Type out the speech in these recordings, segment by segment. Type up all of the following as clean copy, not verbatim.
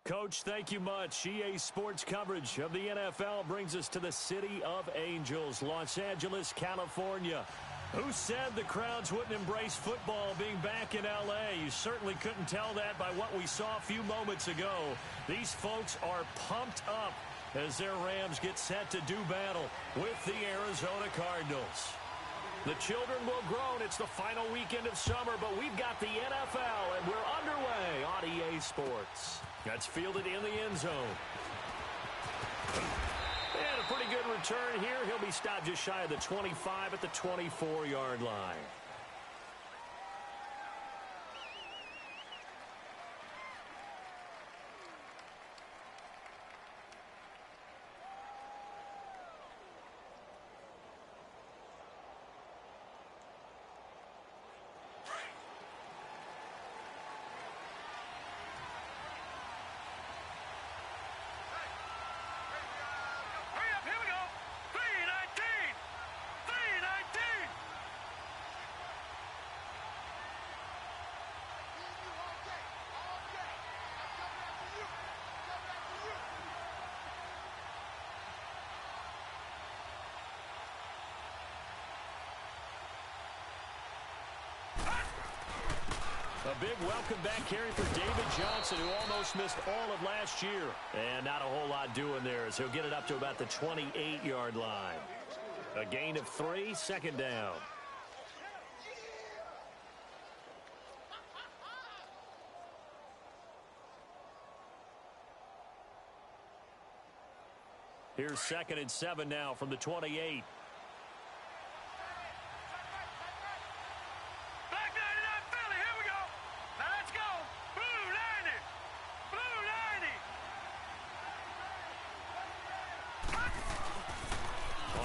Coach, thank you much. EA Sports coverage of the NFL brings us to the City of Angels, Los Angeles, California. Who said the crowds wouldn't embrace football being back in L.A.? You certainly couldn't tell that by what we saw a few moments ago. These folks are pumped up as their Rams get set to do battle with the Arizona Cardinals. The children will grow, and it's the final weekend of summer, but we've got the NFL, and we're underway on EA Sports. That's fielded in the end zone. And a pretty good return here. He'll be stopped just shy of the 25 at the 24-yard line. A big welcome back carry for David Johnson, who almost missed all of last year. And not a whole lot doing there as he'll get it up to about the 28-yard line. A gain of 3, second down. Here's 2nd and 7 now from the 28.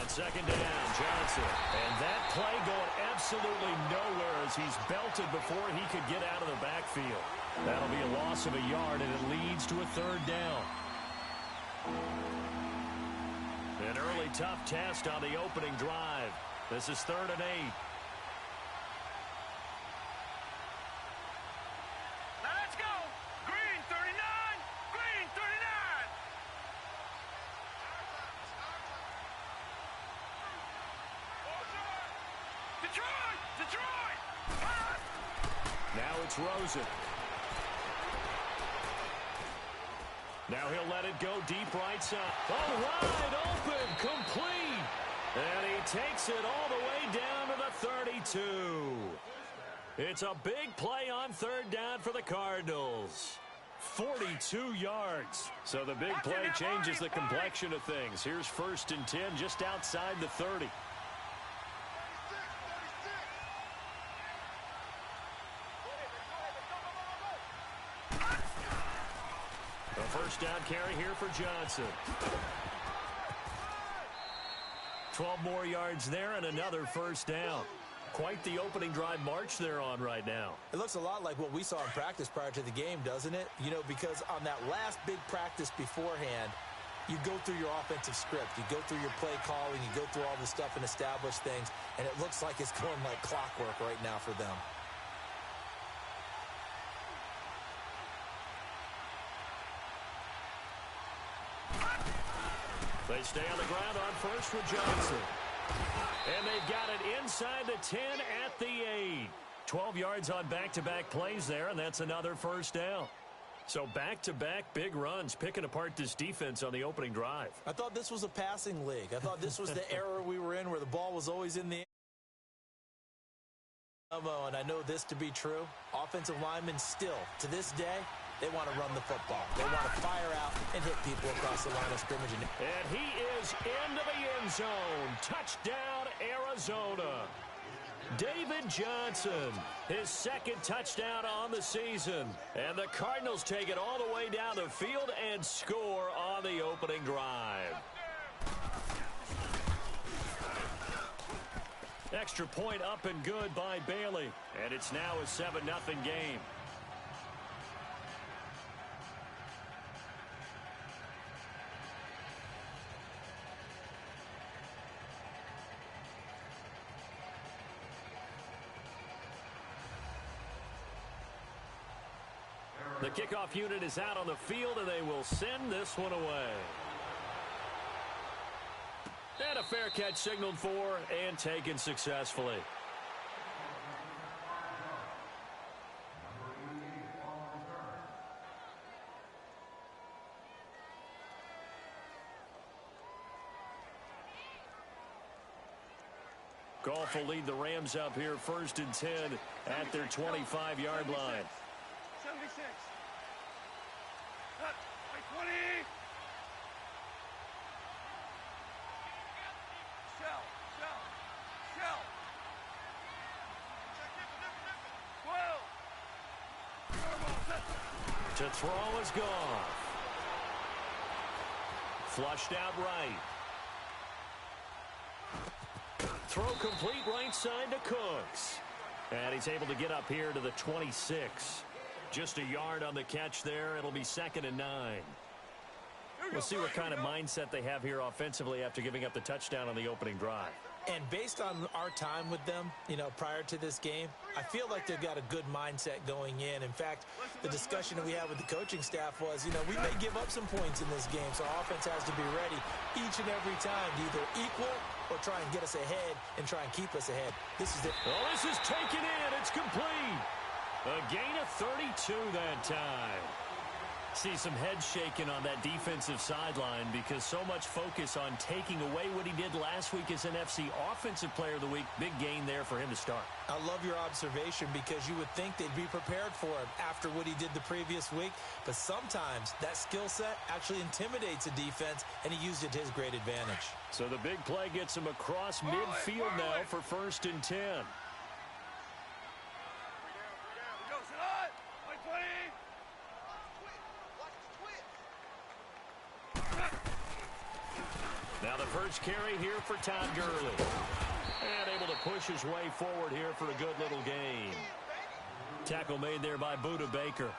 Second down, Johnson. And that play going absolutely nowhere as he's belted before he could get out of the backfield. That'll be a loss of a yard, and it leads to a 3rd down. An early tough test on the opening drive. This is 3rd and 8. Rosen. Now he'll let it go deep right side. Oh, wide open, complete. And he takes it all the way down to the 32. It's a big play on 3rd down for the Cardinals. 42 yards. So the big play changes the complexion of things. Here's 1st and 10 just outside the 30. First down carry here for Johnson. 12 more yards there and another 1st down. Quite the opening drive march they're on right now. It looks a lot like what we saw in practice prior to the game, doesn't it? You know, because on that last big practice beforehand, you go through your offensive script. You go through your play calling. You go through all this stuff and establish things. And it looks like it's going like clockwork right now for them. They stay on the ground on first with Johnson. And they've got it inside the 10 at the 8. 12 yards on back-to-back plays there, and that's another 1st down. So back-to-back big runs, picking apart this defense on the opening drive. I thought this was a passing league. I thought this was the era we were in where the ball was always in the air. And I know this to be true. Offensive linemen still, to this day, they want to run the football. They want to fire out and hit people across the line of scrimmage. And he is into the end zone. Touchdown, Arizona. David Johnson, his 2nd touchdown on the season. And the Cardinals take it all the way down the field and score on the opening drive. Extra point up and good by Bailey. And it's now a 7-0 game. The kickoff unit is out on the field, and they will send this one away. And a fair catch signaled for and taken successfully. Goff will lead the Rams up here 1st and 10 at their 25-yard line. 76. Cut. By 20. Shell. To throw is Goff. Flushed out right. Throw complete right side to Cooks. And he's able to get up here to the 26. Just a yard on the catch there. It'll be 2nd and 9. We'll see what kind of mindset they have here offensively after giving up the touchdown on the opening drive. And based on our time with them, prior to this game, I feel like they've got a good mindset going in. In fact, the discussion that we had with the coaching staff was, we may give up some points in this game, so our offense has to be ready each and every time to either equal or try and get us ahead and try and keep us ahead. This is it. Well, this is taken in. It's complete. A gain of 32 that time. See some head shaking on that defensive sideline because so much focus on taking away what he did last week as NFC Offensive Player of the Week. Big gain there for him to start. I love your observation because you would think they'd be prepared for him after what he did the previous week. But sometimes that skill set actually intimidates a defense, and he used it to his great advantage. So the big play gets him across midfield now for 1st and 10. Now the first carry here for Todd Gurley. And able to push his way forward here for a good little gain. Tackle made there by Budda Baker.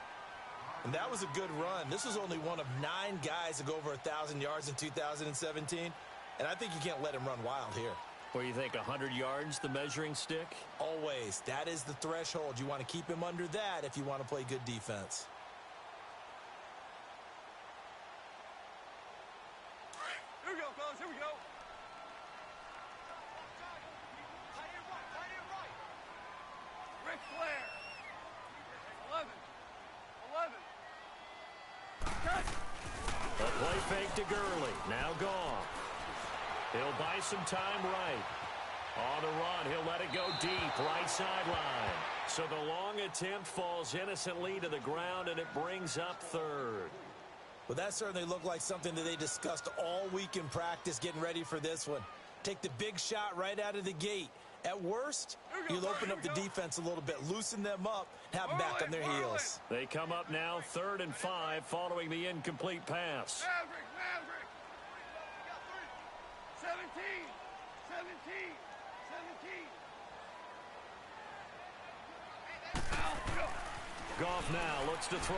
And that was a good run. This was only one of 9 guys to go over 1,000 yards in 2017. And I think you can't let him run wild here. What do you think, 100 yards, the measuring stick? Always. That is the threshold. You want to keep him under that if you want to play good defense. Here we go, fellas. Here we go. Ric Flair. 11. A play fake to Gurley. Now gone. He'll buy some time right. On the run, he'll let it go deep, right sideline. So the long attempt falls innocently to the ground, and it brings up 3rd. Well, that certainly looked like something that they discussed all week in practice getting ready for this one. Take the big shot right out of the gate. At worst, you'll open up the defense a little bit, loosen them up, and have them back on their heels. They come up now 3rd and 5 following the incomplete pass. Maverick. 17. Goff now looks to throw.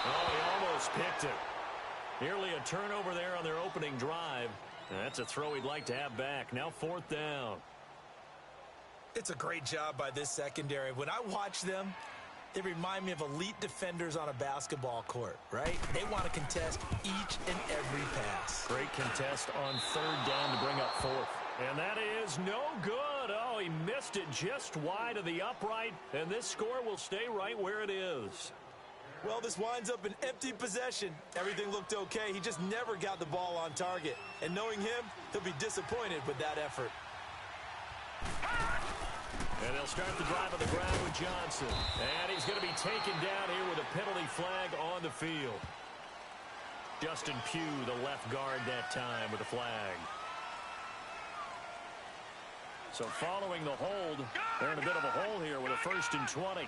Oh, he almost picked it. Nearly a turnover there on their opening drive. That's a throw he'd like to have back. Now 4th down. It's a great job by this secondary. When I watch them, they remind me of elite defenders on a basketball court, right? They want to contest each and every pass. Great contest on 3rd down to bring up 4th. And that is no good. Oh, he missed it just wide of the upright, and this score will stay right where it is. Well, this winds up an empty possession. Everything looked okay. He just never got the ball on target. And knowing him, he'll be disappointed with that effort. And they'll start the drive on the ground with Johnson. And he's going to be taken down here with a penalty flag on the field. Justin Pugh, the left guard that time with the flag. So following the hold, they're in a bit of a hole here with a 1st and 20.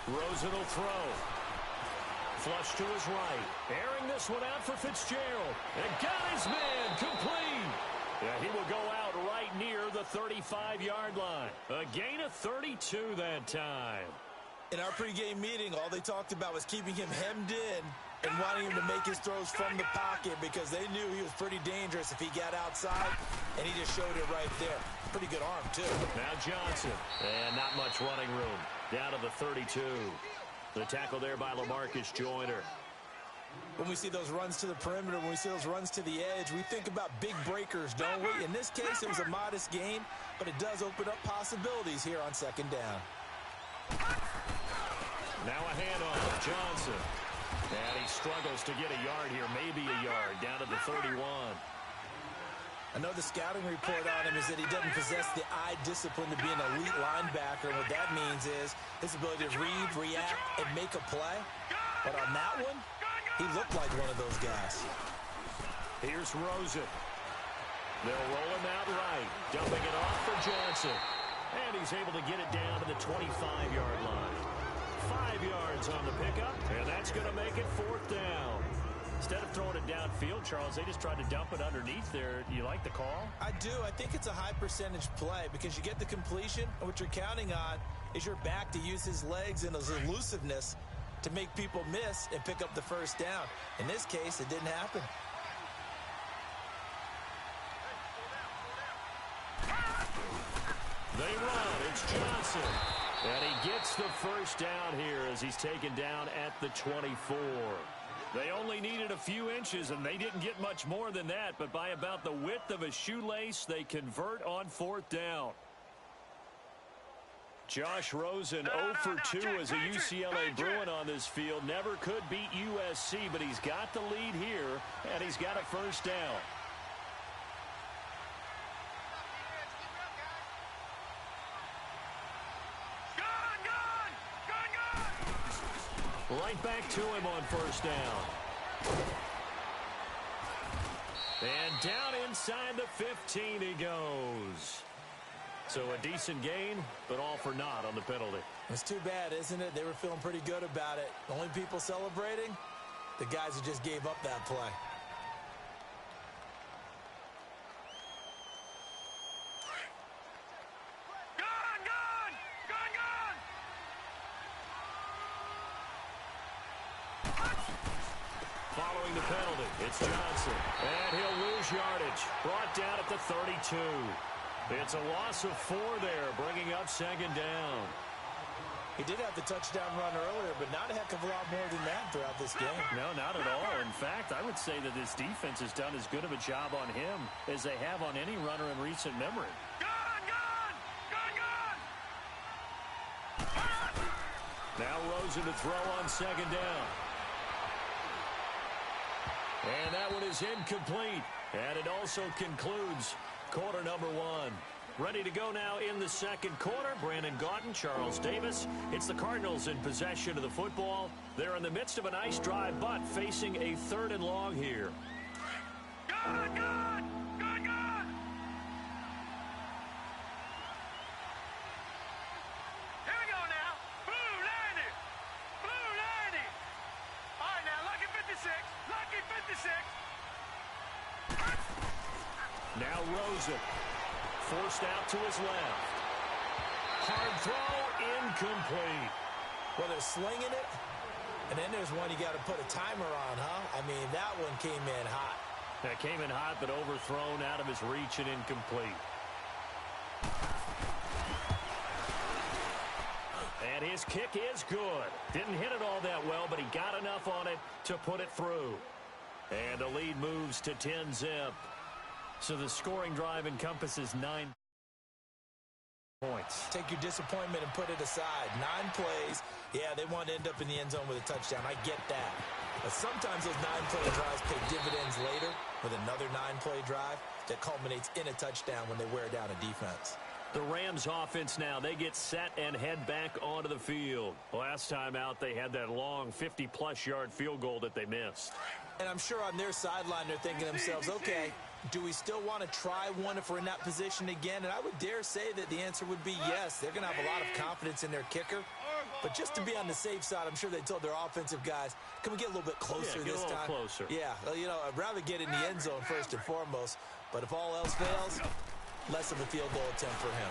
Rosen will throw. Flush to his right. Airing this one out for Fitzgerald. And got his man complete. Yeah, he will go out right near the 35-yard line. A gain of 32 that time. In our pregame meeting, all they talked about was keeping him hemmed in and wanting him to make his throws from the pocket because they knew he was pretty dangerous if he got outside, and he just showed it right there. Pretty good arm, too. Now Johnson, and not much running room. Down to the 32. The tackle there by LaMarcus Joyner. When we see those runs to the perimeter, when we see those runs to the edge, we think about big breakers, don't we? In this case, it was a modest gain, but it does open up possibilities here on second down. Now a handoff, Johnson. And he struggles to get a yard here, maybe a yard, down to the 31. I know the scouting report on him is that he doesn't possess the eye discipline to be an elite linebacker. And what that means is his ability to read, react, and make a play. But on that one, he looked like one of those guys. Here's Rosen. They'll roll him out right. Dumping it off for Johnson. And he's able to get it down to the 25-yard line. 5 yards on the pickup, and that's going to make it fourth down. Instead of throwing it downfield, Charles, they just tried to dump it underneath there. Do you like the call? I do. I think it's a high percentage play because you get the completion, and what you're counting on is your back to use his legs and his elusiveness to make people miss and pick up the first down. In this case, it didn't happen. They run. It's Johnson. And he gets the first down here as he's taken down at the 24. They only needed a few inches, and they didn't get much more than that. But by about the width of a shoelace, they convert on fourth down. Josh Rosen 0 for 2 as a UCLA Bruin on this field. Never could beat USC, but he's got the lead here, and he's got a first down. Right back to him on first down. And down inside the 15 he goes. So a decent gain, but all for naught on the penalty. It's too bad, isn't it? They were feeling pretty good about it. The only people celebrating, the guys who just gave up that play. Following the penalty, it's Johnson. And he'll lose yardage. Brought down at the 32. It's a loss of 4 there, bringing up second down. He did have the touchdown run earlier, but not a heck of a lot more than that throughout this game. No, not at all. In fact, I would say that this defense has done as good of a job on him as they have on any runner in recent memory. Now Rosen to throw on second down. And that one is incomplete. And it also concludes quarter number 1. Ready to go now in the second quarter. Brandon Gaudin, Charles Davis. It's the Cardinals in possession of the football. They're in the midst of a nice drive, but facing a 3rd and long here. Good! Here we go now. Blue 90. Blue 90. All right, now, lucky 56. Lucky 56. Now Rosen. Forced out to his left. Hard throw, incomplete. Well, they're slinging it, and then there's one you got to put a timer on, huh? I mean, that one came in hot. That came in hot, but overthrown out of his reach and incomplete. And his kick is good. Didn't hit it all that well, but he got enough on it to put it through. And the lead moves to 10-zip. So the scoring drive encompasses 9 points. Take your disappointment and put it aside. 9 plays. Yeah, they want to end up in the end zone with a touchdown. I get that. But sometimes those 9-play drives pay dividends later with another 9-play drive that culminates in a touchdown when they wear down a defense. The Rams offense now, they get set and head back onto the field. Last time out, they had that long 50-plus yard field goal that they missed. And I'm sure on their sideline they're thinking to themselves, okay, do we still want to try one if we're in that position again? And I would dare say that the answer would be yes. They're going to have a lot of confidence in their kicker. But just to be on the safe side, I'm sure they told their offensive guys, can we get a little bit closer this time? Get a little closer. Yeah, well, you know, I'd rather get in the end zone first and foremost. But if all else fails, less of a field goal attempt for him.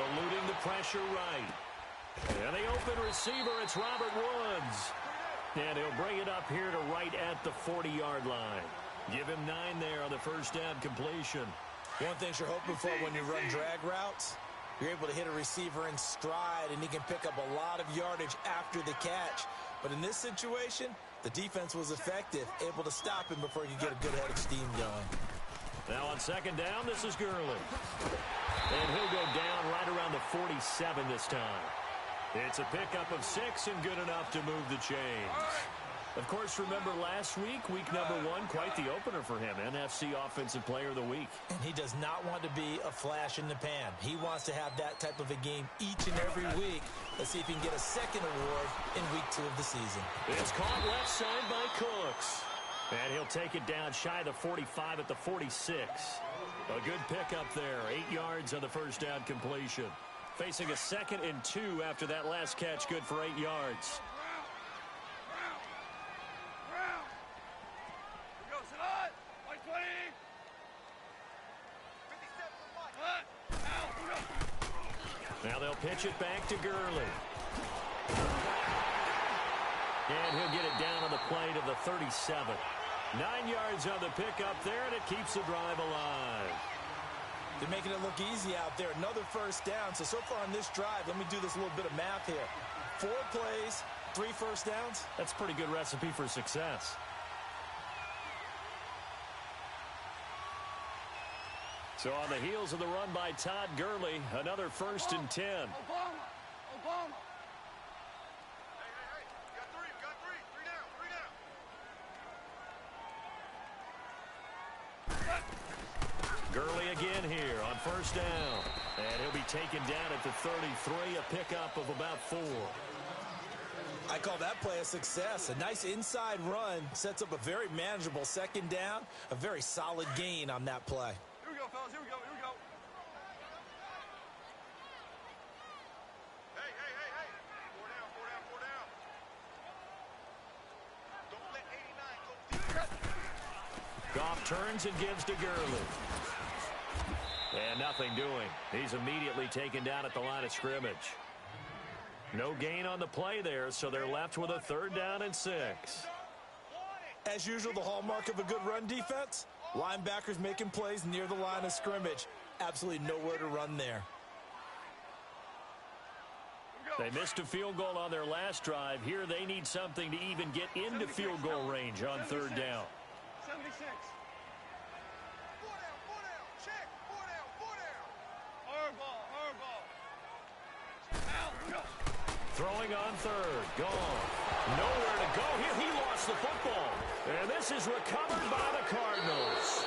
Eluding the pressure right. And the open receiver, it's Robert Woods. And he'll bring it up here to right at the 40-yard line. Give him 9 there on the first down completion. One thing you're hoping for when you run drag routes, you're able to hit a receiver in stride, and he can pick up a lot of yardage after the catch. But in this situation, the defense was effective, able to stop him before he could get a good head of steam going. Now on second down, this is Gurley. And he'll go down right around the 47 this time. It's a pickup of 6 and good enough to move the chains. Of course, remember last week, week number 1, quite the opener for him. NFC Offensive Player of the Week. And he does not want to be a flash in the pan. He wants to have that type of a game each and every week. Let's see if he can get a second award in week 2 of the season. It's caught left side by Cooks. And he'll take it down shy of the 45 at the 46. A good pickup there. 8 yards on the first down completion. Facing a 2nd and 2 after that last catch, good for 8 yards. Now they'll pitch it back to Gurley. And he'll get it down on the play to the 37. 9 yards on the pickup there, and it keeps the drive alive. They're making it look easy out there. Another first down. So far on this drive, let me do this little bit of math here. 4 plays, 3 first downs. That's a pretty good recipe for success. So on the heels of the run by Todd Gurley, another 1st and 10. Obama. Hey. We got 3. 3 down. Gurley again here on first down. And he'll be taken down at the 33, a pickup of about 4. I call that play a success. A nice inside run sets up a very manageable second down. A very solid gain on that play. Here we go, fellas. Here we go. Hey. 4 down. Don't let 89 go deep. Goff turns and gives to Gurley. And nothing doing. He's immediately taken down at the line of scrimmage. No gain on the play there, so they're left with a 3rd down and 6. As usual, the hallmark of a good run defense, linebackers making plays near the line of scrimmage. Absolutely nowhere to run there. They missed a field goal on their last drive. Here they need something to even get into field goal range on 3rd down. 76. 4 down. Check. 4 down. Hard ball. Throwing on 3rd. Gone. Nowhere to go here. He lost the football. And this is recovered by the Cardinals.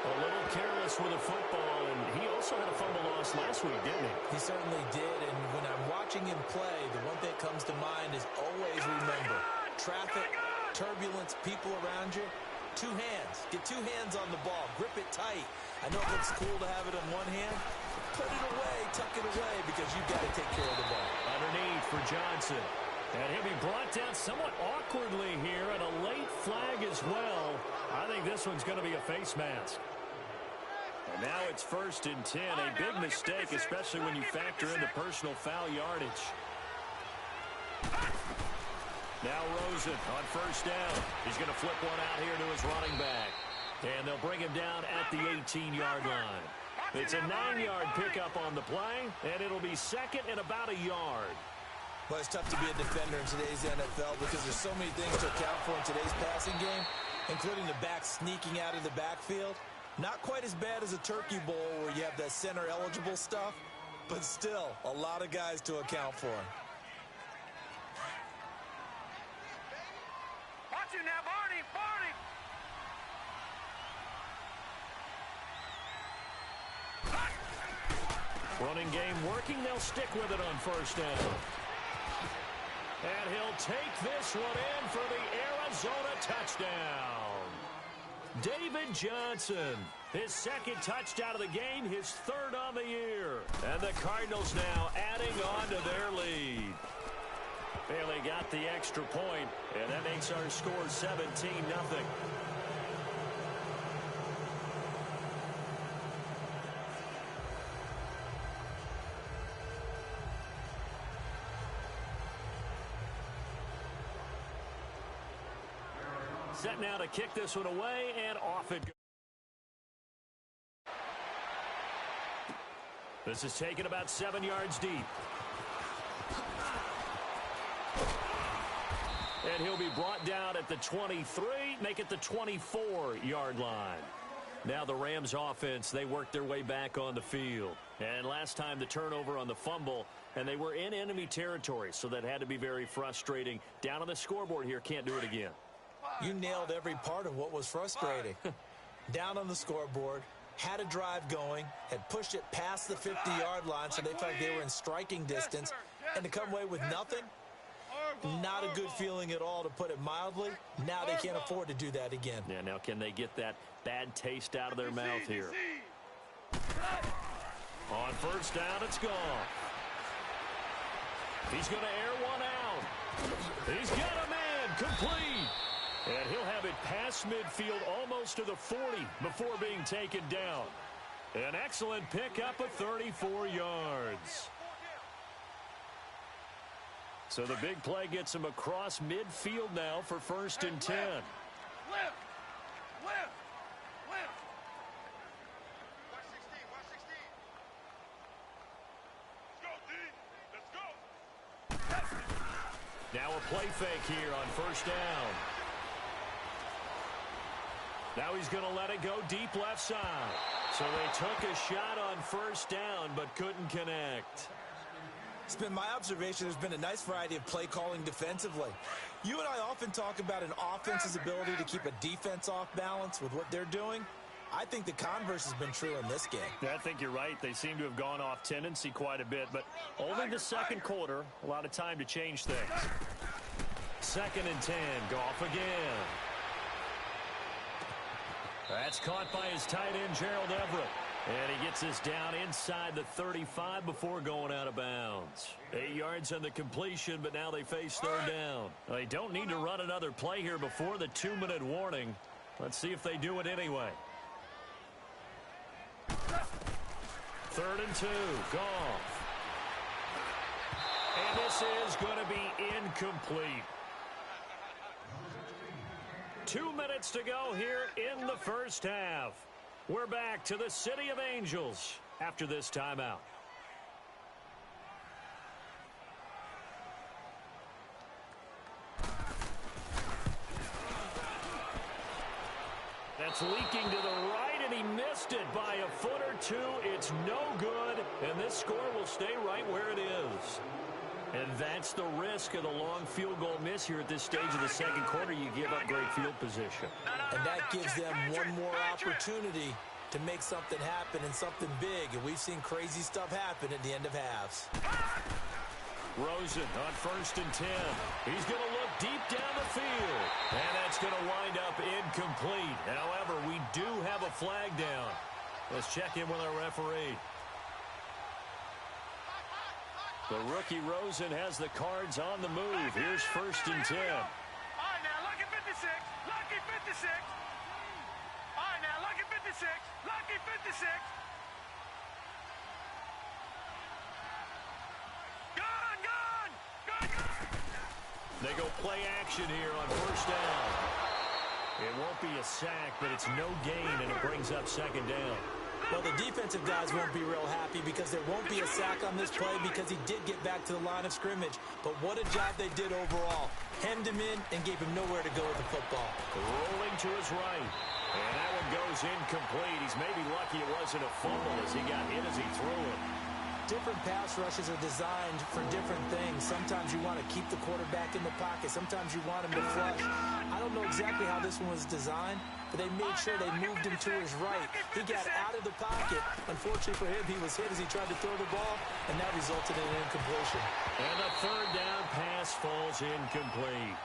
A little careless with the football, and he also had a fumble loss last week, didn't he? He certainly did, and when I'm watching him play, the one thing that comes to mind is always remember, traffic, turbulence, people around you, 2 hands. Get 2 hands on the ball. Grip it tight. I know it looks cool to have it in one hand. Put it away, tuck it away, because you've got to take care of the ball. Underneath for Johnson. And he'll be brought down somewhat awkwardly here, and a late flag as well. I think this one's going to be a face mask. And now it's 1st and 10. A big mistake, especially when you factor in the personal foul yardage. Now Rosen on 1st down. He's going to flip one out here to his running back. And they'll bring him down at the 18-yard line. It's a 9-yard pickup on the play, and it'll be 2nd and about a yard. Well, it's tough to be a defender in today's NFL because there's so many things to account for in today's passing game, including the back sneaking out of the backfield. Not quite as bad as a turkey bowl where you have that center-eligible stuff, but still a lot of guys to account for. Watch it now, Barney. Running game working. They'll stick with it on 1st down. And he'll take this one in for the Arizona touchdown. David Johnson, his 2nd touchdown of the game, his 3rd on the year. And the Cardinals now adding on to their lead. They got the extra point, and that makes our score 17-0. Set now to kick this one away, and off it goes. This is taken about 7 yards deep. And he'll be brought down at the 23, make it the 24-yard line. Now the Rams offense, they worked their way back on the field. And last time the turnover on the fumble, and they were in enemy territory, so that had to be very frustrating. Down on the scoreboard here, can't do it again. You nailed every part of what was frustrating. Down on the scoreboard, had a drive going, had pushed it past the 50-yard line, so they felt like they were in striking distance, and to come away with nothing, not a good feeling at all, to put it mildly. Now they can't afford to do that again. Yeah, now can they get that bad taste out of their mouth here? On first down, it's gone. He's going to air one out. He's got a man, complete. And he'll have it past midfield almost to the 40 before being taken down. An excellent pickup of 34 yards. So the big play gets him across midfield now for 1st and 10. Lift. Let's go, D. Let's go. Now a play fake here on first down. Now he's going to let it go deep left side. So they took a shot on first down but couldn't connect. It's been my observation there's been a nice variety of play calling defensively. You and I often talk about an offense's ability to keep a defense off balance with what they're doing. I think the converse has been true in this game. Yeah, I think you're right. They seem to have gone off tendency quite a bit, but only the second quarter, a lot of time to change things. 2nd and 10, Goff again. That's caught by his tight end, Gerald Everett. And he gets this down inside the 35 before going out of bounds. 8 yards on the completion, but now they face 3rd down. They don't need to run another play here before the 2-minute warning. Let's see if they do it anyway. 3rd and 2, Goff. And this is going to be incomplete. 2 minutes to go here in the first half. We're back to the City of Angels after this timeout. That's leaking to the right, and he missed it by a foot or two. It's no good, and this score will stay right where it is. And that's the risk of the long field goal miss here at this stage of the second quarter. You give up great field position. And that gives them one more opportunity to make something happen and something big. And we've seen crazy stuff happen at the end of halves. Rosen on 1st and 10. He's going to look deep down the field. And that's going to wind up incomplete. However, we do have a flag down. Let's check in with our referee. The rookie Rosen has the Cards on the move. Here's 1st and 10. All right, now, lucky 56. Lucky 56. All right, now, lucky 56. Lucky 56. Gone. They go play action here on 1st down. It won't be a sack, but it's no gain, and it brings up 2nd down. Well, the defensive guys won't be real happy because there won't be a sack on this play because he did get back to the line of scrimmage. But what a job they did overall. Hemmed him in and gave him nowhere to go with the football. Rolling to his right. And that one goes incomplete. He's maybe lucky it wasn't a fumble as he got hit as he threw it. Different pass rushes are designed for different things. Sometimes you want to keep the quarterback in the pocket. Sometimes you want him to flush. I don't know exactly how this one was designed, but they made sure they moved him to his right. He got out of the pocket. Unfortunately for him, he was hit as he tried to throw the ball, and that resulted in an incompletion. And the 3rd down pass falls incomplete.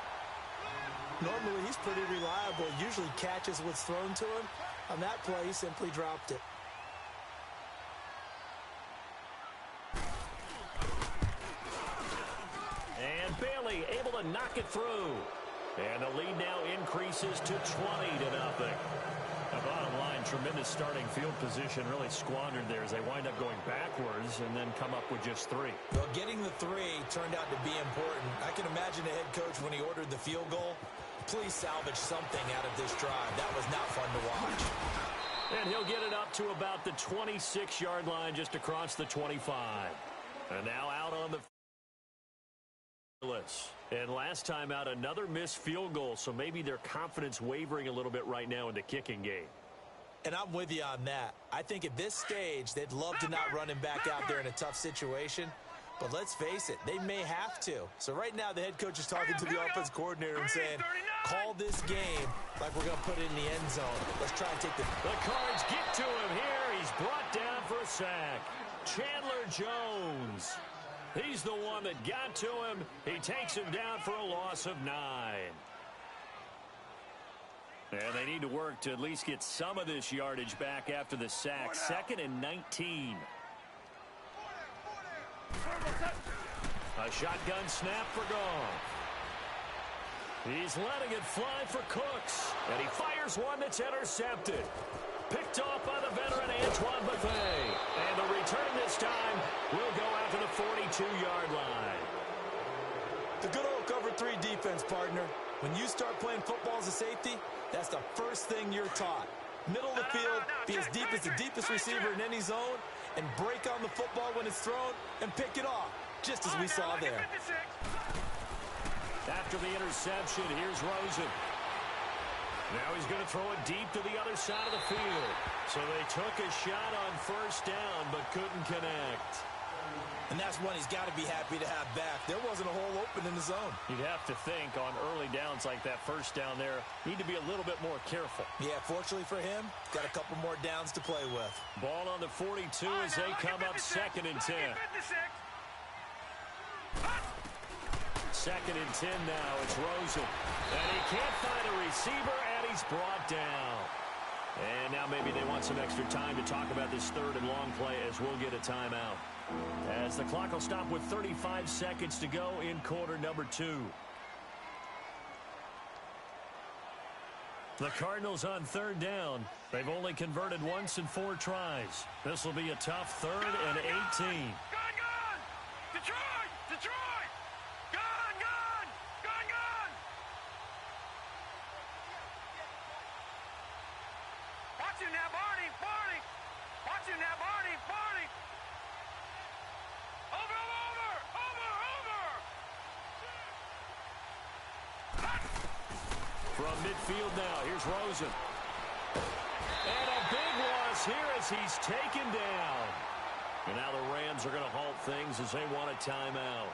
Normally, he's pretty reliable. Usually catches what's thrown to him. On that play, he simply dropped it. And Bailey able to knock it through. And the lead now increases to 20-0. The bottom line, tremendous starting field position, really squandered there as they wind up going backwards and then come up with just 3. Well, getting the 3 turned out to be important. I can imagine the head coach when he ordered the field goal. Please salvage something out of this drive. That was not fun to watch. And he'll get it up to about the 26-yard line, just across the 25. And now out on the list. And last time out, another missed field goal, so maybe their confidence wavering a little bit right now in the kicking game. And I'm with you on that. I think at this stage, they'd love to not run him back out there in a tough situation. But let's face it, they may have to. So right now, the head coach is talking to the offense coordinator and saying, call this game like we're going to put it in the end zone. Let's try and take the Cards get to him here. He's brought down for a sack. Chandler Jones. He's the one that got to him. He takes him down for a loss of 9. And they need to work to at least get some of this yardage back after the sack. 2nd and 19. A shotgun snap for Goff. He's letting it fly for Cooks. And he fires one that's intercepted. Picked off by the veteran Antoine Bethea. And the return this time will go out to the 42-yard line. The good old cover 3 defense, partner. When you start playing football as a safety, that's the first thing you're taught. Middle of the field, be as deep as the deepest receiver in any zone, and break on the football when it's thrown and pick it off, just as we saw there. After the interception, here's Rosen. Now he's going to throw it deep to the other side of the field. So they took a shot on first down, but couldn't connect. And that's one he's got to be happy to have back. There wasn't a hole open in the zone. You'd have to think on early downs like that first down there, need to be a little bit more careful. Yeah, fortunately for him, got a couple more downs to play with. Ball on the 42 as they come up 2nd and 10. 2nd and 10 now. It's Rosen. And he can't find a receiver, and he's brought down. And now maybe they want some extra time to talk about this 3rd and long play as we'll get a timeout. As the clock will stop with 35 seconds to go in quarter number 2. The Cardinals on 3rd down. They've only converted once in 4 tries. This will be a tough 3rd and 18. Gone! Detroit! Detroit! Gone! Gone! Gone! Gone! Watch him now, Barney! Barney! Watch him now, Barney! Barney! Over! Over! Over! Over! From midfield now, here's Rosen. And a big loss here as he's taken down. And now the Rams are going to halt things as they want a timeout.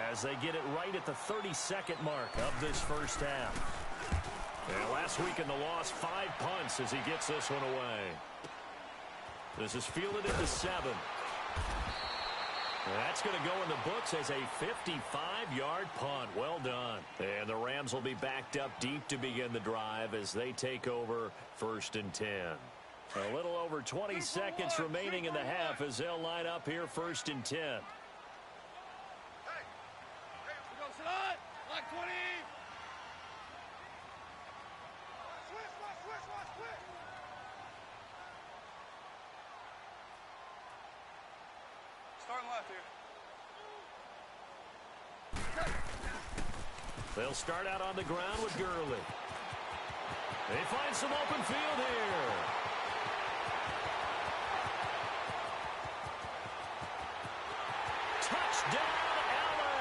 As they get it right at the 32nd mark of this first half. And last week in the loss, 5 punts as he gets this one away. This is fielded at the 7. That's going to go in the books as a 55-yard punt. Well done. And the Rams will be backed up deep to begin the drive as they take over 1st and 10. A little over 20 seconds remaining in the half as they'll line up here 1st and 10. Hey, we go slide. Like 20. Switch. Starting left here. They'll start out on the ground with Gurley. They find some open field here. Touchdown, LA!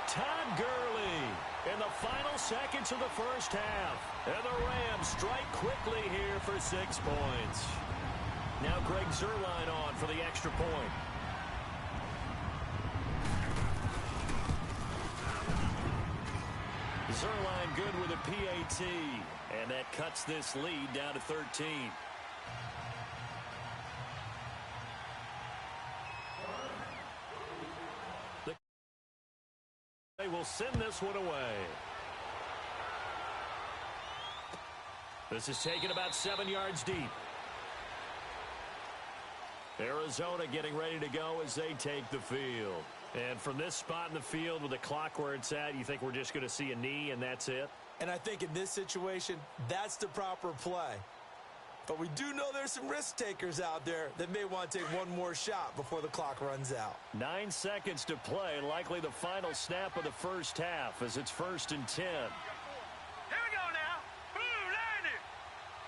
Todd Gurley in the final seconds of the first half. And the Rams strike quickly here for 6 points. Now Greg Zuerlein on for the extra point. Zuerlein good with a PAT. And that cuts this lead down to 13. They will send this one away. This is taken about 7 yards deep. Arizona getting ready to go as they take the field. And from this spot in the field with the clock where it's at, you think we're just going to see a knee and that's it? And I think in this situation, that's the proper play. But we do know there's some risk takers out there that may want to take one more shot before the clock runs out. 9 seconds to play, likely the final snap of the first half as it's 1st and 10. Here we go now. Blue 90.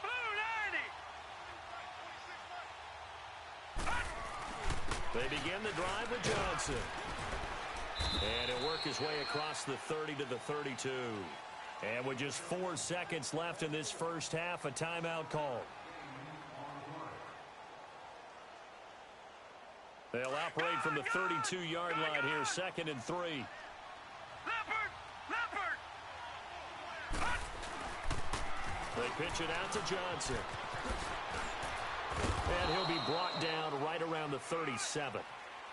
Blue 90. They begin the drive with Johnson. And he'll work his way across the 30 to the 32. And with just 4 seconds left in this first half, a timeout call. They'll operate from the 32-yard line here, 2nd and 3. Leopard! Leopard! They pitch it out to Johnson. And he'll be brought down right around the 37.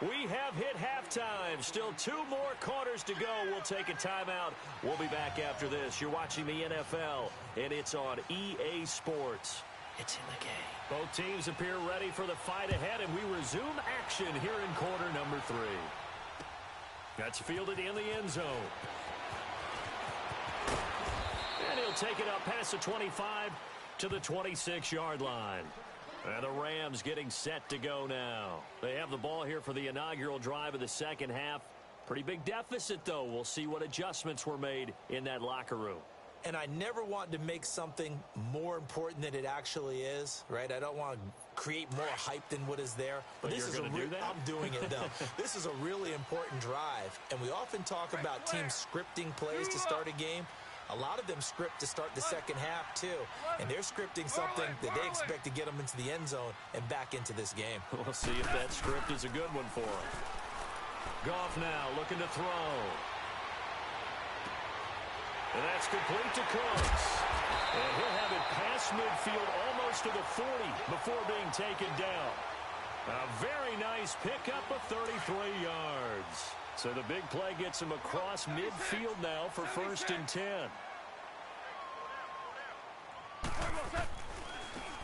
We have hit halftime. Still 2 more quarters to go. We'll take a timeout. We'll be back after this. You're watching the NFL, and it's on EA Sports. It's in the game. Both teams appear ready for the fight ahead, and we resume action here in quarter number 3. That's fielded in the end zone. And he'll take it up past the 25 to the 26-yard line. And the Rams getting set to go now. They have the ball here for the inaugural drive of the second half. Pretty big deficit, though. We'll see what adjustments were made in that locker room. And I never want to make something more important than it actually is, right? I don't want to create more hype than what is there. But this is do that? I'm doing it, though. This is a really important drive. And we often talk about teams scripting plays to start a game. A lot of them script to start the second half, too. And they're scripting something that they expect to get them into the end zone and back into this game. We'll see if that script is a good one for them. Goff now looking to throw. And that's complete to Cooks. And he'll have it past midfield almost to the 40 before being taken down. A very nice pickup of 33 yards. So the big play gets him across midfield now for 1st and 10.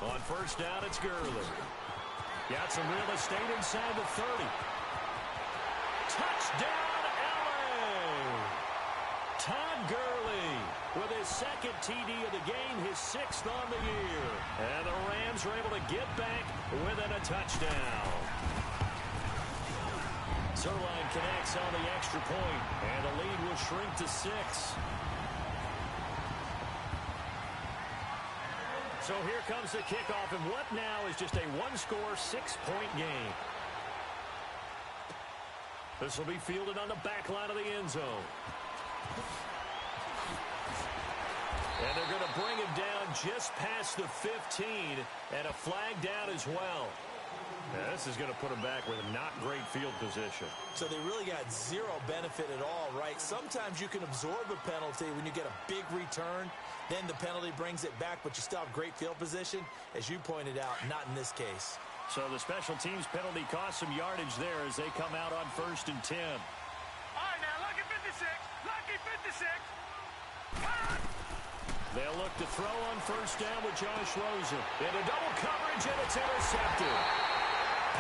On first down, it's Gurley. Got some real estate inside the 30. Touchdown, LA! Todd Gurley with his 2nd TD of the game, his 6th on the year. And the Rams are able to get back within a touchdown. Zuerlein connects on the extra point, and the lead will shrink to 6. So here comes the kickoff, and what now is just a one-score, 6-point game. This will be fielded on the back line of the end zone. And they're going to bring him down just past the 15, and a flag down as well. Now, this is going to put him back with not great field position. So they really got zero benefit at all, right? Sometimes you can absorb a penalty when you get a big return. Then the penalty brings it back, but you still have great field position. As you pointed out, not in this case. So the special teams penalty cost some yardage there as they come out on 1st and 10. All right, now, lucky 56. Lucky 56. They'll look to throw on first down with Josh Rosen. Into double coverage, and it's intercepted.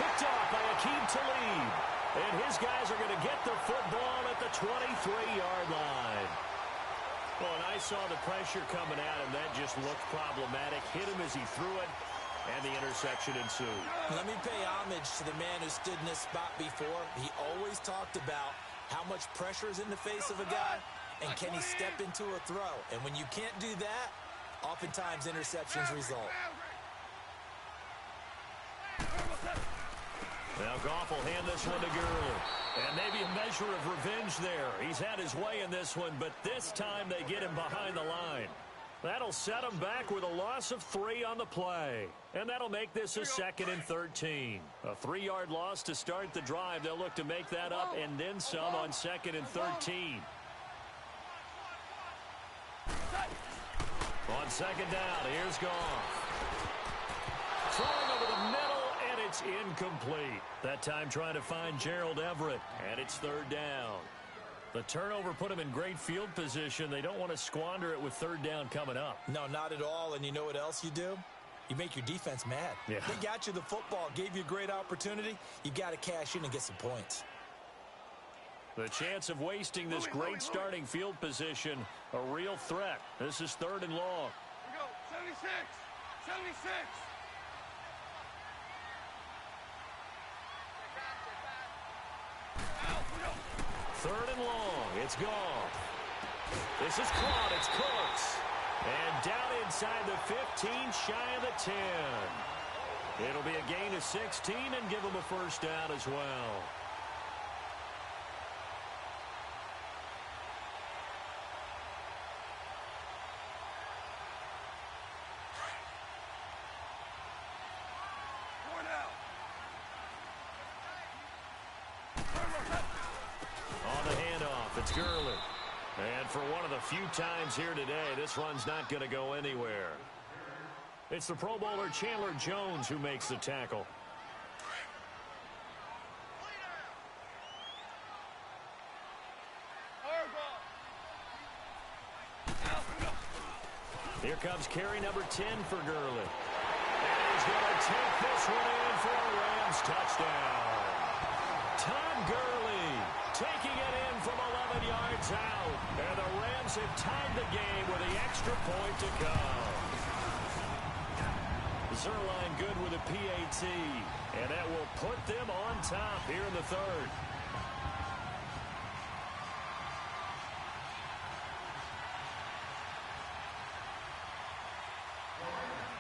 Picked off by Aqib Talib. And his guys are going to get the football at the 23-yard line. Well, and I saw the pressure coming at him. That just looked problematic. Hit him as he threw it, and the interception ensued. Let me pay homage to the man who stood in this spot before. He always talked about how much pressure is in the face of a guy, and can he step into a throw? And when you can't do that, oftentimes interceptions result. Now Goff will hand this one to Gurley. And maybe a measure of revenge there. He's had his way in this one, but this time they get him behind the line. That'll set him back with a loss of 3 on the play. And that'll make this a 2nd and 13. A 3-yard loss to start the drive. They'll look to make that up and then some on 2nd and 13. On 2nd down, here's Goff. Throwing over the middle, and it's incomplete. That time trying to find Gerald Everett, and it's 3rd down. The turnover put them in great field position. They don't want to squander it with 3rd down coming up. No, not at all. And you know what else you do? You make your defense mad. Yeah. They got you the football, gave you a great opportunity. You got to cash in and get some points. The chance of wasting this great starting field position, a real threat. This is 3rd and long. Here we go. 76. 76. Third and long. It's gone. This is caught. It's Cooks. And down inside the 15, shy of the 10. It'll be a gain of 16 and give them a first down as well. On the handoff, it's Gurley. And for one of the few times here today, this run's not going to go anywhere. It's the Pro Bowler Chandler Jones who makes the tackle. Here comes carry number 10 for Gurley. And he's going to take this one in for a Rams touchdown. Todd Gurley taking it in from 11 yards out. And the Rams have tied the game with the extra point to come. Zerline good with a PAT. And that will put them on top here in the third.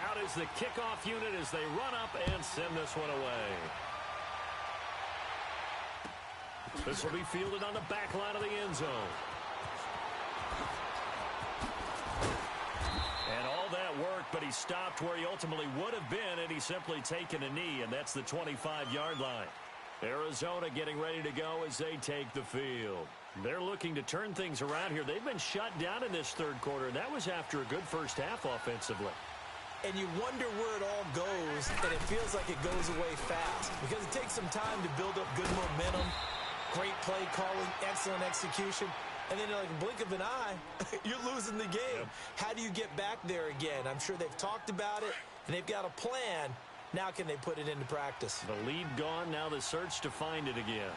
Out is the kickoff unit as they run up and send this one away. This will be fielded on the back line of the end zone. And all that worked, but he stopped where he ultimately would have been, and he's simply taken a knee, and that's the 25-yard line. Arizona getting ready to go as they take the field. They're looking to turn things around here. They've been shut down in this third quarter, and that was after a good first half offensively. And you wonder where it all goes, and it feels like it goes away fast because it takes some time to build up good momentum, great play calling, excellent execution, and then like a blink of an eye, you're losing the game. Yep. How do you get back there again? I'm sure they've talked about it, and they've got a plan. Now can they put it into practice? The lead gone, now the search to find it again.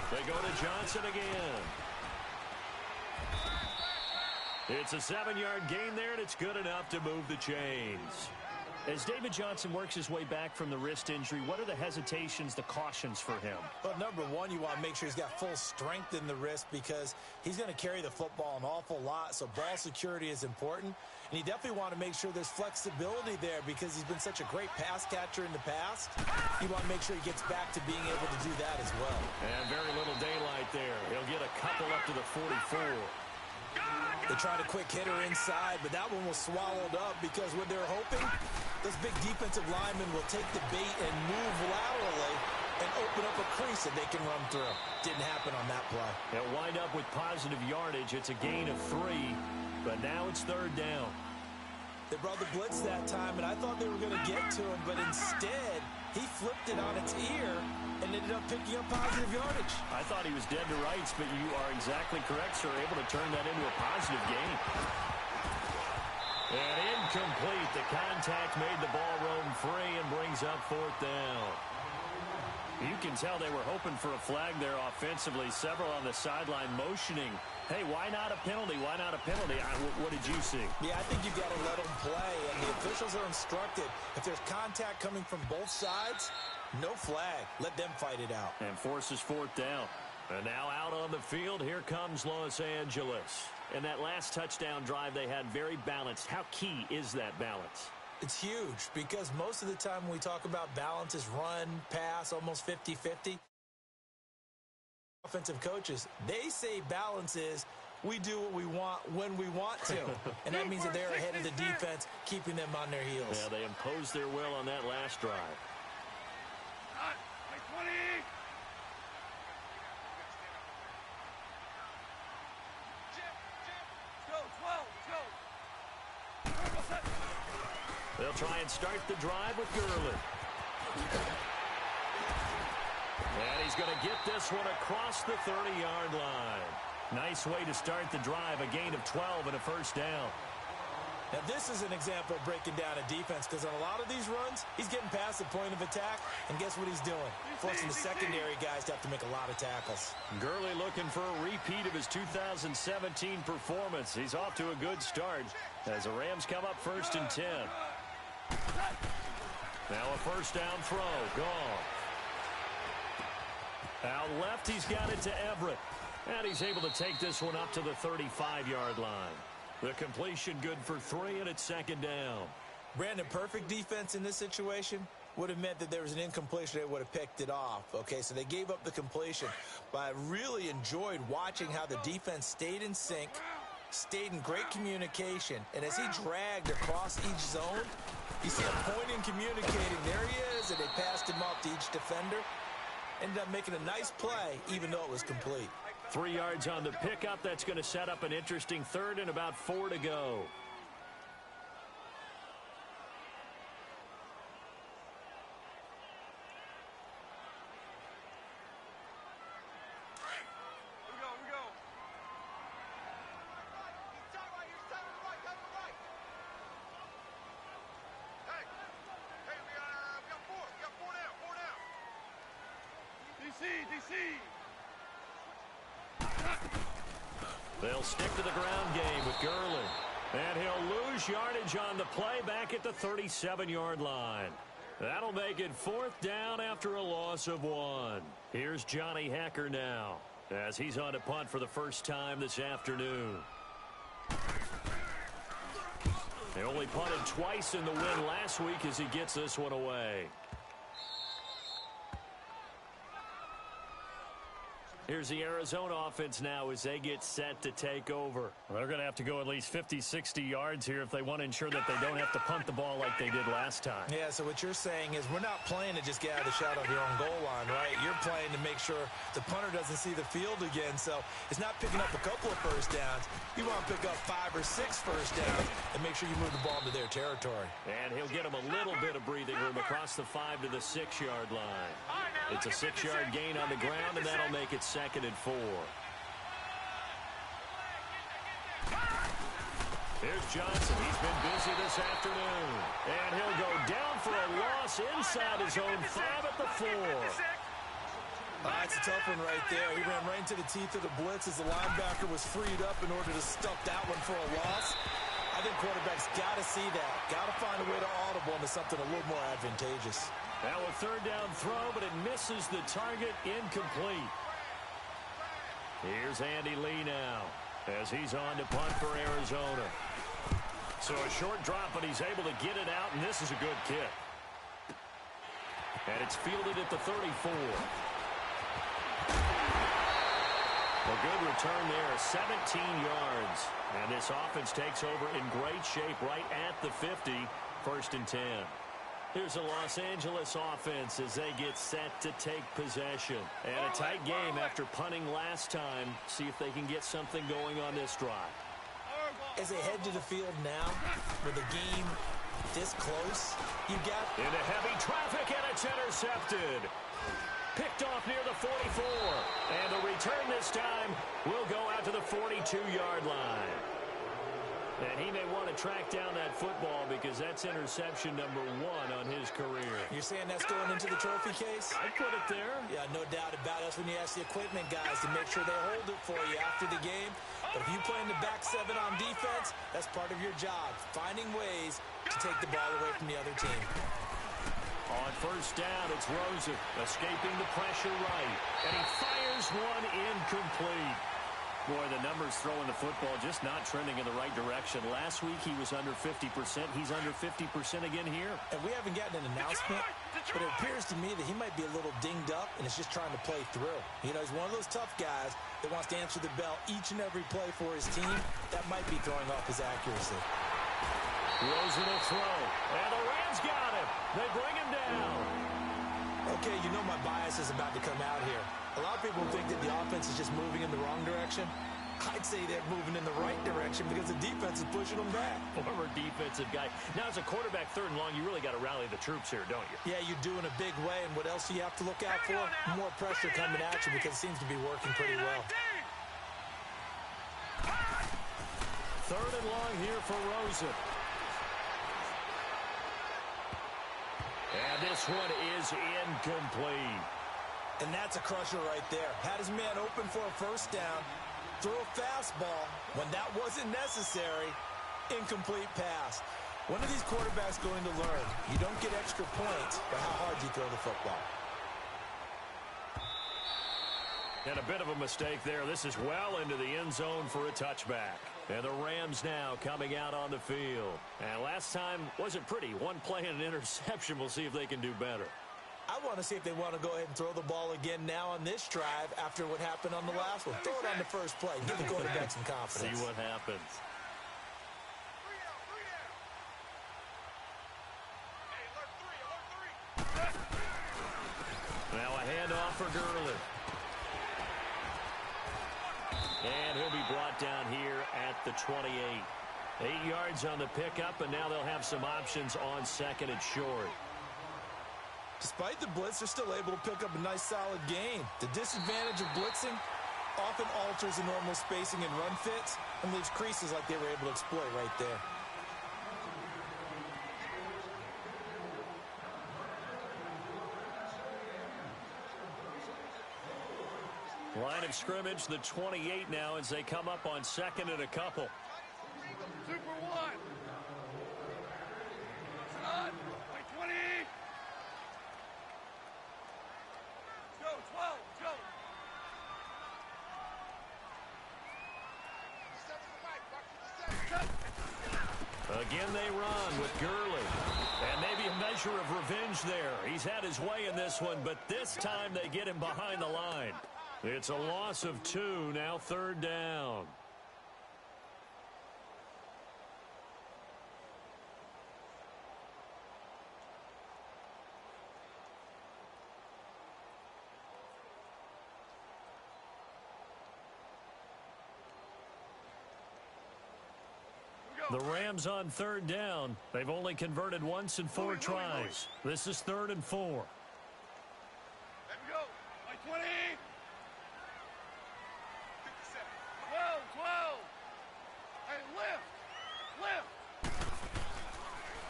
They go to Johnson again. It's a 7-yard gain there, and it's good enough to move the chains. As David Johnson works his way back from the wrist injury, what are the hesitations, the cautions for him? Well, number one, you want to make sure he's got full strength in the wrist because he's going to carry the football an awful lot, so ball security is important. And you definitely want to make sure there's flexibility there because he's been such a great pass catcher in the past. You want to make sure he gets back to being able to do that as well. And very little daylight there. He'll get a couple up to the 44. They tried a quick hitter inside, but that one was swallowed up because what they're hoping, those big defensive linemen will take the bait and move laterally and open up a crease that they can run through. Didn't happen on that play. They'll wind up with positive yardage. It's a gain of 3, but now it's third down. They brought the blitz that time, and I thought they were going to get to him, but instead, he flipped it on its ear and ended up picking up positive yardage. I thought he was dead to rights, but you are exactly correct, sir. Able to turn that into a positive gain. And incomplete. The contact made the ball roam free and brings up fourth down. You can tell they were hoping for a flag there offensively. Several on the sideline motioning. Hey, why not a penalty? Why not a penalty? What did you see? Yeah, I think you've got to let them play, and the officials are instructed. If there's contact coming from both sides, no flag. Let them fight it out. And forces fourth down. And now out on the field, here comes Los Angeles. And that last touchdown drive they had very balanced. How key is that balance? It's huge because most of the time when we talk about balance is run, pass, almost 50-50. Offensive coaches, they say balance is we do what we want when we want to. And that means that they're ahead of the defense, keeping them on their heels. Yeah, they imposed their will on that last drive. They'll try and start the drive with Gurley. And he's going to get this one across the 30-yard line. Nice way to start the drive, a gain of 12 and a first down. Now, this is an example of breaking down a defense because on a lot of these runs, he's getting past the point of attack, and guess what he's doing? Forcing the secondary guys to have to make a lot of tackles. Gurley looking for a repeat of his 2017 performance. He's off to a good start as the Rams come up 1st and 10. Now a first down throw. Gone. Out left, he's got it to Everett. And he's able to take this one up to the 35-yard line. The completion good for 3, and it's second down. Brandon, perfect defense in this situation would have meant that there was an incompletion. They would have picked it off. Okay, so they gave up the completion. But I really enjoyed watching how the defense stayed in sync, stayed in great communication. And as he dragged across each zone, you see him pointing, communicating. There he is, and they passed him off to each defender. Ended up making a nice play, even though it was complete. 3 yards on the pickup. That's going to set up an interesting third and about 4 to go. They'll stick to the ground game with Gurley. And he'll lose yardage on the play back at the 37-yard line. That'll make it 4th down after a loss of 1. Here's Johnny Hekker now as he's on to punt for the first time this afternoon. They only punted twice in the win last week as he gets this one away. Here's the Arizona offense now as they get set to take over. They're going to have to go at least 50, 60 yards here if they want to ensure that they don't have to punt the ball like they did last time. Yeah, so what you're saying is we're not playing to just get out of the shot of your own goal line, right? You're playing to make sure the punter doesn't see the field again. So it's not picking up a couple of first downs. You want to pick up 5 or 6 first downs and make sure you move the ball into their territory. And he'll get them a little bit of breathing room across the 5 to the 6-yard line. It's a 6-yard gain on the ground, and that'll make it 2nd and 4. Here's Johnson. He's been busy this afternoon. And he'll go down for a loss inside his own 5 at the 4. It's a tough one right there. He ran right into the teeth of the blitz as the linebacker was freed up in order to stuff that one for a loss. I think quarterbacks got to see that. Got to find a way to audible into something a little more advantageous. Now a 3rd down throw, but it misses the target. Incomplete. Here's Andy Lee now as he's on to punt for Arizona. So a short drop, but he's able to get it out, and this is a good kick. And it's fielded at the 34. A good return there, 17 yards. And this offense takes over in great shape right at the 50, 1st and 10. Here's a Los Angeles offense as they get set to take possession. And a tight game after punting last time. See if they can get something going on this drive. As they head to the field now, with the game this close, you got... Into heavy traffic, and it's intercepted. Picked off near the 44. And the return this time will go out to the 42-yard line. And he may want to track down that football because that's interception number 1 on his career. You're saying that's going into the trophy case? I'd put it there. Yeah, no doubt about it. That's when you ask the equipment guys to make sure they hold it for you after the game. But if you play in the back 7 on defense, that's part of your job, finding ways to take the ball away from the other team. On 1st down, it's Rosen escaping the pressure right. And he fires one incomplete. Boy, the numbers throwing the football just not trending in the right direction. Last week, he was under 50%. He's under 50% again here. And we haven't gotten an announcement, but it appears to me that he might be a little dinged up and is just trying to play through. You know, he's one of those tough guys that wants to answer the bell each and every play for his team. That might be throwing off his accuracy. Rosen will throw. And the Rams got him. They bring him down. Okay, you know my bias is about to come out here. A lot of people think that the offense is just moving in the wrong direction. I'd say they're moving in the right direction because the defense is pushing them back. Former defensive guy. Now, as a quarterback 3rd and long, you really got to rally the troops here, don't you? Yeah, you do in a big way. And what else do you have to look out for? More pressure coming at you because it seems to be working pretty well. 3rd and long here for Rosen. And this one is incomplete. And that's a crusher right there. Had his man open for a 1st down, threw a fastball when that wasn't necessary, incomplete pass. When are these quarterbacks going to learn? You don't get extra points by how hard you throw the football. And a bit of a mistake there. This is well into the end zone for a touchback. And the Rams now coming out on the field. And last time wasn't pretty. One play and an interception. We'll see if they can do better. I want to see if they want to go ahead and throw the ball again now on this drive after what happened on the last one. Throw it on the first play. Give the quarterback some confidence. See what happens. Now a handoff for Gurley. And he'll be brought down here at the 28. 8 yards on the pickup, and now they'll have some options on second and short. Despite the blitz, they're still able to pick up a nice solid gain. The disadvantage of blitzing often alters the normal spacing and run fits and leaves creases like they were able to exploit right there. Line of scrimmage, the 28 now as they come up on second and a couple. Super one. On. Like 20. Go, 12. Go. Again they run with Gurley. And maybe a measure of revenge there. He's had his way in this one, but this time they get him behind the line. It's a loss of 2, now third down. The Rams on third down. They've only converted once in 4 tries. This is 3rd and 4. Let me go. Like 20. 12, 12. Hey, lift.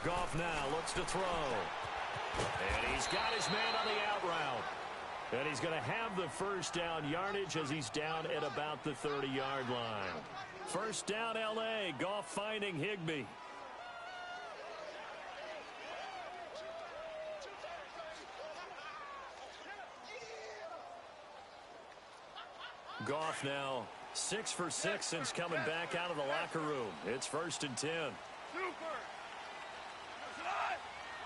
Goff now looks to throw. And he's got his man on the out route. And he's going to have the first down yardage as he's down at about the 30-yard line. First down, L.A. Goff finding Higbee. Goff now 6 for 6 since coming back out of the locker room. It's 1st and 10. Super. Listen on.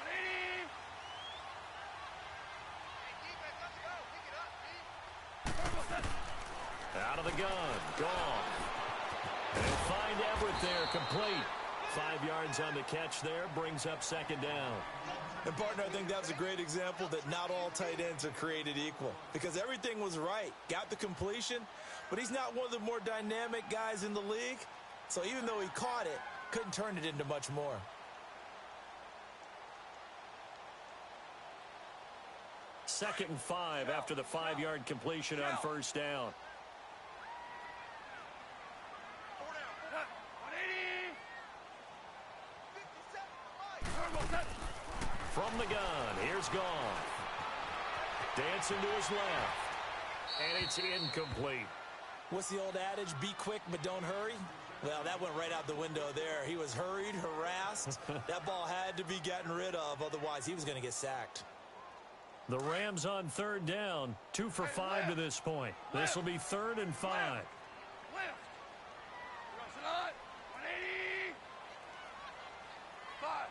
180. Out of the gun. Goff. And he'll find Everett there, complete. 5 yards on the catch there, brings up second down. And, partner, I think that was a great example that not all tight ends are created equal because everything was right. Got the completion, but he's not one of the more dynamic guys in the league. So even though he caught it, couldn't turn it into much more. Second and 5 after the 5-yard completion on first down. From the gun, here's Goff. Dancing to his left. And it's incomplete. What's the old adage? Be quick, but don't hurry? Well, that went right out the window there. He was hurried, harassed. That ball had to be gotten rid of, otherwise he was going to get sacked. The Rams on third down, 2 for 5 to this point. This will be 3rd and 5. Left. Rush it on. 180. 5.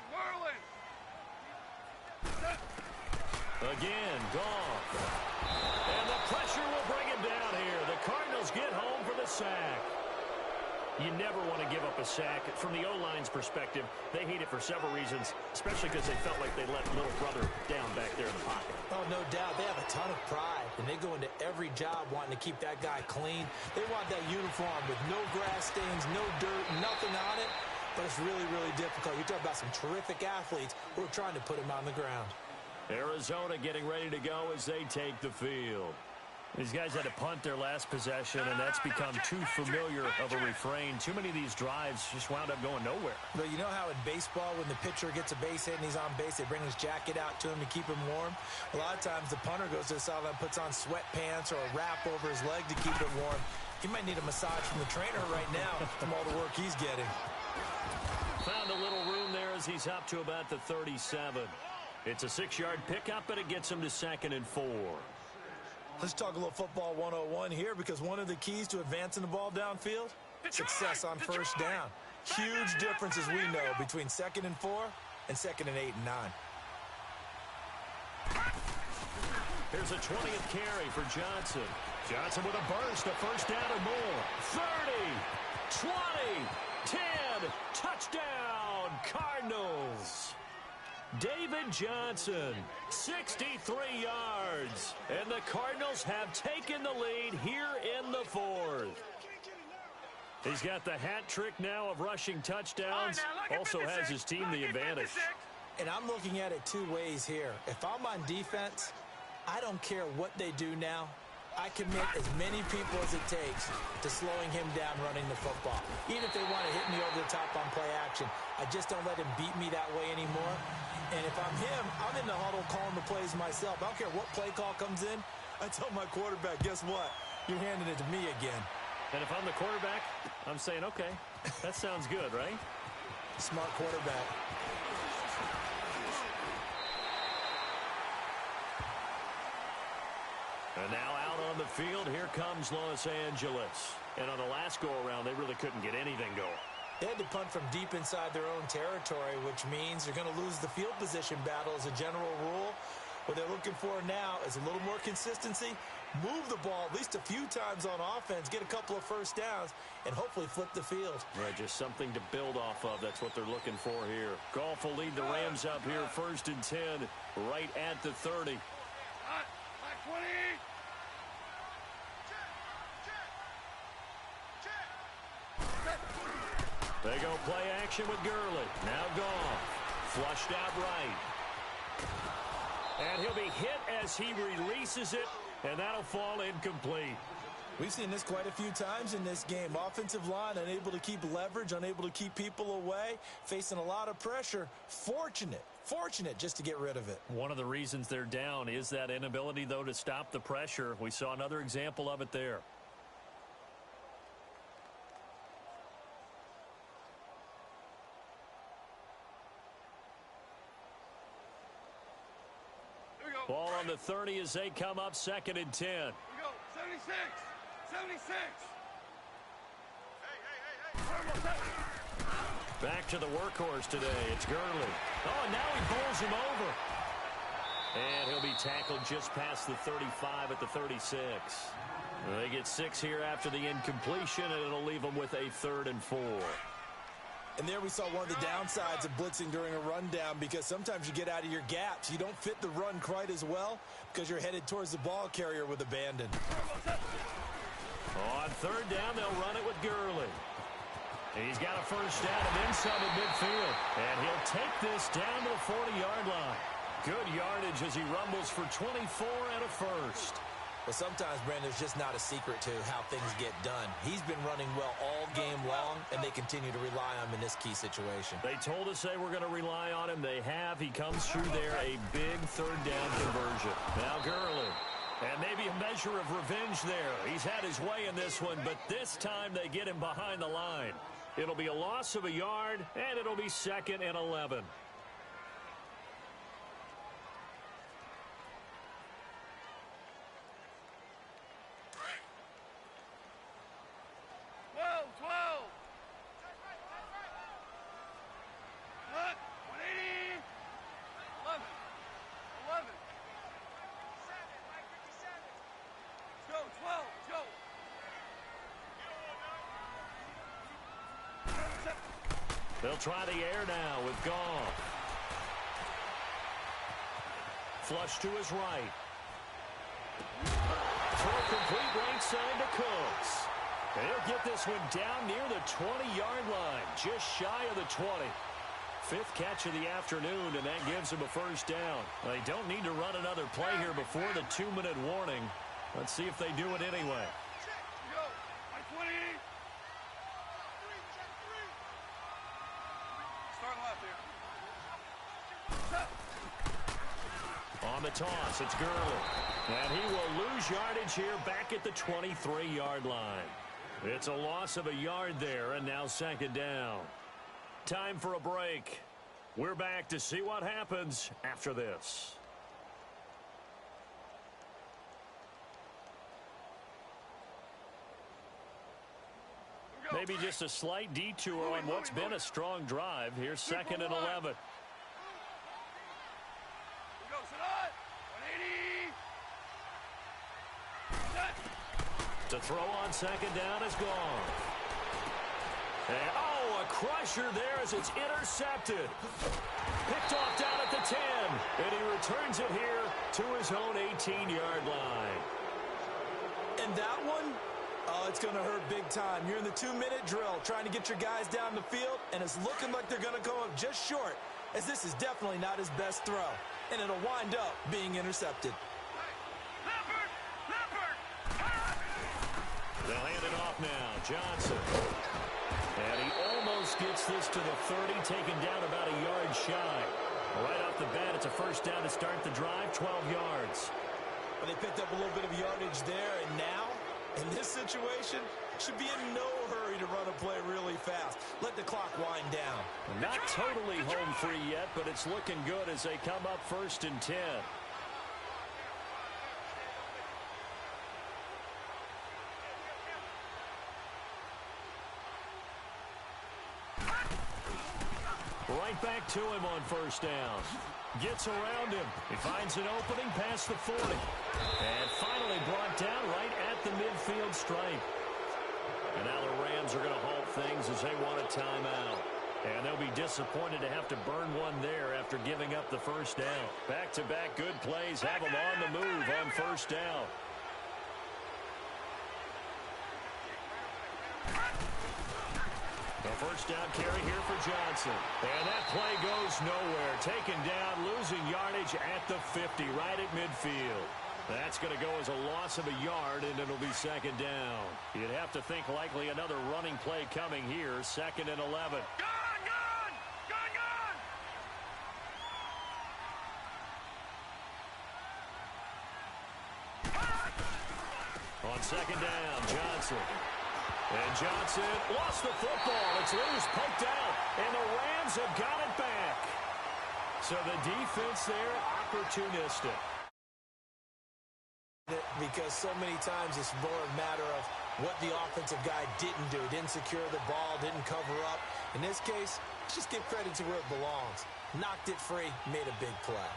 Merlin. Again, Goff. And the pressure will bring him down here. The Cardinals get home for the sack. You never want to give up a sack. From the O-line's perspective, they hate it for several reasons, especially because they felt like they let little brother down back there in the pocket. Oh, no doubt. They have a ton of pride, and they go into every job wanting to keep that guy clean. They want that uniform with no grass stains, no dirt, nothing on it. But it's really, really difficult. You're talking about some terrific athletes who are trying to put him on the ground. Arizona getting ready to go as they take the field. These guys had to punt their last possession, and that's become too familiar of a refrain. Too many of these drives just wound up going nowhere. But you know how in baseball, when the pitcher gets a base hit and he's on base, they bring his jacket out to him to keep him warm? A lot of times the punter goes to the sideline, puts on sweatpants or a wrap over his leg to keep it warm. He might need a massage from the trainer right now from all the work he's getting. Found a little room does. He's up to about the 37. It's a 6-yard pickup, and it gets him to 2nd and 4. Let's talk a little football 101 here, because one of the keys to advancing the ball downfield, success on first down. Huge difference, as we know, between 2nd and 4 and 2nd and 8 and 9. Here's a 20th carry for Johnson. Johnson with a burst, a first down or more. 30, 20, 10, touchdown, Cardinals. David Johnson, 63 yards. And the Cardinals have taken the lead here in the 4th. He's got the hat trick now of rushing touchdowns. Also has his team the advantage. And I'm looking at it two ways here. If I'm on defense, I don't care what they do now. I commit as many people as it takes to slowing him down running the football. Even if they want to hit me over the top on play action, I just don't let him beat me that way anymore. And if I'm him, I'm in the huddle calling the plays myself. I don't care what play call comes in. I tell my quarterback, guess what? You're handing it to me again. And if I'm the quarterback, I'm saying, okay, that sounds good, right? Smart quarterback. And now out on the field, here comes Los Angeles. And on the last go-around, they really couldn't get anything going. They had to punt from deep inside their own territory, which means they're going to lose the field position battle as a general rule. What they're looking for now is a little more consistency, move the ball at least a few times on offense, get a couple of first downs, and hopefully flip the field. Right, just something to build off of. That's what they're looking for here. Goff will lead the Rams up here 1st and 10, right at the 30. Hot, like 20. They go play action with Gurley. Now Goff. Flushed out right. And he'll be hit as he releases it, and that'll fall incomplete. We've seen this quite a few times in this game. Offensive line unable to keep leverage, unable to keep people away, facing a lot of pressure. Fortunate just to get rid of it. One of the reasons they're down is that inability, though, to stop the pressure. We saw another example of it there. Ball on the 30 as they come up 2nd and 10. Here we go. 76. 76. Hey. Back to the workhorse today. It's Gurley. Oh, and now he bowls him over. And he'll be tackled just past the 35 at the 36. They get 6 here after the incompletion, and it'll leave them with a 3rd and 4. And there we saw one of the downsides of blitzing during a rundown, because sometimes you get out of your gaps. You don't fit the run quite as well because you're headed towards the ball carrier with abandon. On 3rd down, they'll run it with Gurley. He's got a first down and then some at midfield. And he'll take this down to the 40-yard line. Good yardage as he rumbles for 24 and a first. Well, sometimes, Brandon, there's just not a secret to how things get done. He's been running well all game long, and they continue to rely on him in this key situation. They told us they were going to rely on him. They have. He comes through there, a big 3rd down conversion. Now Gurley. And maybe a measure of revenge there. He's had his way in this one, but this time they get him behind the line. It'll be a loss of a yard, and it'll be 2nd and 11. They'll try the air now with Goff. Flush to his right. Throw complete right side to Cooks. They'll get this one down near the 20-yard line, just shy of the 20. 5th catch of the afternoon, and that gives them a first down. They don't need to run another play here before the 2-minute warning. Let's see if they do it anyway. On the toss, it's Gurley. And he will lose yardage here back at the 23-yard line. It's a loss of a yard there, and now 2nd down. Time for a break. We're back to see what happens after this. Maybe just a slight detour on what's been a strong drive. Here's 2nd and 11. To throw on 2nd down is gone. And, oh, a crusher there as it's intercepted. Picked off down at the 10. And he returns it here to his own 18-yard line. And that one, oh, it's going to hurt big time. You're in the 2-minute drill trying to get your guys down the field, and it's looking like they're going to come up just short, as this is definitely not his best throw. And it'll wind up being intercepted. They'll hand it off now. Johnson. And he almost gets this to the 30, taken down about a yard shy. Right off the bat, it's a first down to start the drive, 12 yards. Well, they picked up a little bit of yardage there, and now, in this situation, should be in no hurry to run a play really fast. Let the clock wind down. Not totally home free yet, but it's looking good as they come up 1st and 10. Right back to him on 1st down. Gets around him. He finds an opening past the 40. And finally brought down right at the midfield stripe. And now the Rams are going to halt things as they want a timeout. And they'll be disappointed to have to burn one there after giving up the first down. Back-to-back good plays have them on the move on 1st down. The first down carry here for Johnson. And that play goes nowhere. Taken down, losing yardage at the 50, right at midfield. That's going to go as a loss of a yard, and it'll be 2nd down. You'd have to think likely another running play coming here, 2nd and 11. Gone! On 2nd down, Johnson. And Johnson lost the football. It's loose, poked out, and the Rams have got it back. So the defense there, opportunistic. Because so many times it's more a matter of what the offensive guy didn't do. Didn't secure the ball, didn't cover up. In this case, just give credit to where it belongs. Knocked it free, made a big play.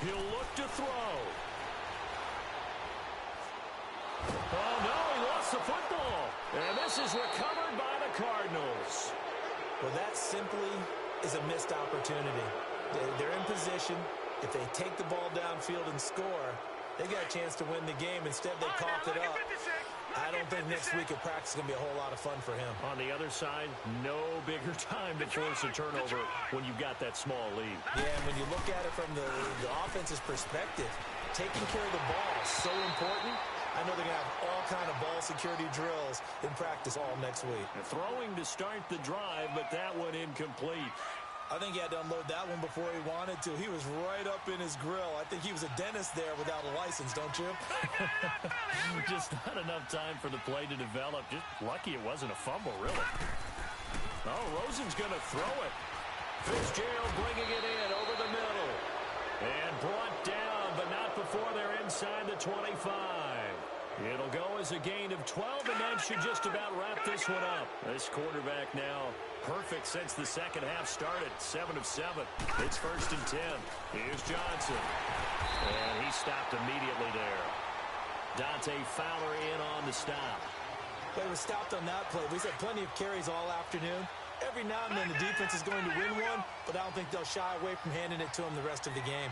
He'll look to throw. Oh, no, he lost the football. And this is recovered by the Cardinals. Well, that simply is a missed opportunity. They're in position. If they take the ball downfield and score, they got a chance to win the game. Instead, they coughed it up. I don't think next week at practice is going to be a whole lot of fun for him. On the other side, no bigger time to force a turnover when you've got that small lead. Yeah, and when you look at it from the offense's perspective, taking care of the ball is so important. I know they're going to have all kind of ball security drills in practice all next week. Throwing to start the drive, but that one incomplete. I think he had to unload that one before he wanted to. He was right up in his grill. I think he was a dentist there without a license, don't you? Just not enough time for the play to develop. Just lucky it wasn't a fumble, really. Oh, Rosen's going to throw it. Fitzgerald bringing it in over the middle. And brought down, but not before they're inside the 25. It'll go as a gain of 12, and that should just about wrap this one up. This quarterback now perfect since the second half started. 7 of 7. It's 1st and 10. Here's Johnson. And he stopped immediately there. Dante Fowler in on the stop. They were stopped on that play. We've had plenty of carries all afternoon. Every now and then the defense is going to win one, but I don't think they'll shy away from handing it to him the rest of the game.